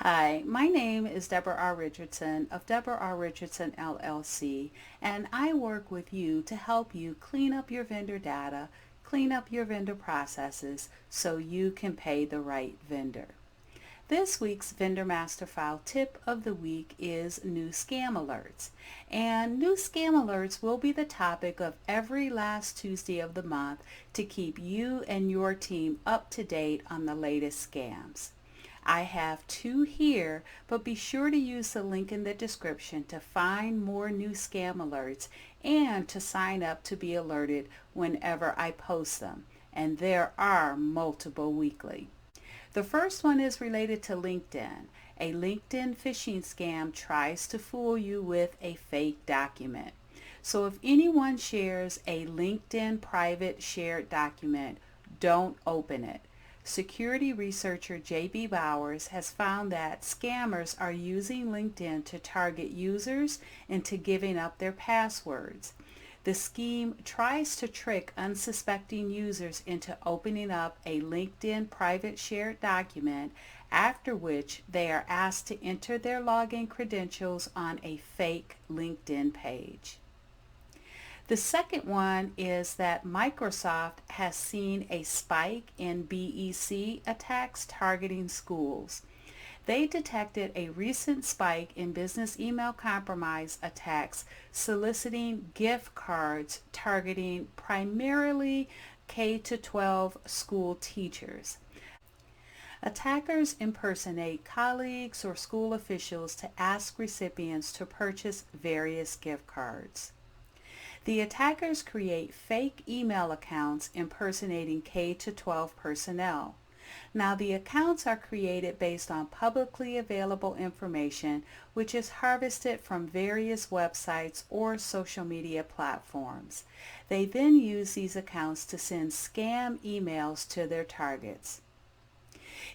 Hi, my name is Debra R. Richardson of Debra R. Richardson LLC, and I work with you to help you clean up your vendor data, clean up your vendor processes so you can pay the right vendor. This week's Vendor Master File tip of the week is new scam alerts. And new scam alerts will be the topic of every last Tuesday of the month to keep you and your team up to date on the latest scams. I have two here, but be sure to use the link in the description to find more new scam alerts and to sign up to be alerted whenever I post them. And there are multiple weekly. The first one is related to LinkedIn. A LinkedIn phishing scam tries to fool you with a fake document. So if anyone shares a LinkedIn private shared document, don't open it. Security researcher J.B. Bowers has found that scammers are using LinkedIn to target users into giving up their passwords. The scheme tries to trick unsuspecting users into opening up a LinkedIn private shared document, after which they are asked to enter their login credentials on a fake LinkedIn page. The second one is that Microsoft has seen a spike in BEC attacks targeting schools. They detected a recent spike in business email compromise attacks soliciting gift cards targeting primarily K-12 school teachers. Attackers impersonate colleagues or school officials to ask recipients to purchase various gift cards. The attackers create fake email accounts impersonating K-12 personnel. Now, the accounts are created based on publicly available information which is harvested from various websites or social media platforms. They then use these accounts to send scam emails to their targets.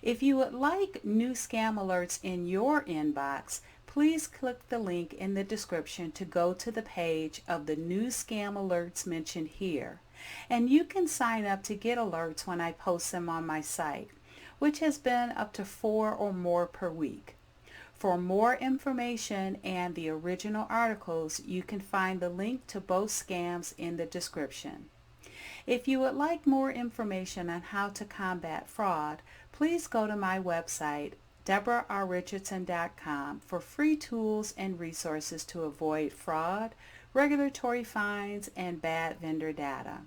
If you would like new scam alerts in your inbox, please click the link in the description to go to the page of the new scam alerts mentioned here. And you can sign up to get alerts when I post them on my site, which has been up to 4 or more per week. For more information and the original articles, you can find the link to both scams in the description. If you would like more information on how to combat fraud, please go to my website, DebraRRichardson.com, for free tools and resources to avoid fraud, regulatory fines, and bad vendor data.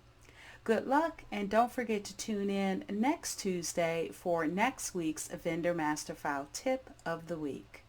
Good luck, and don't forget to tune in next Tuesday for next week's Vendor Master File tip of the week.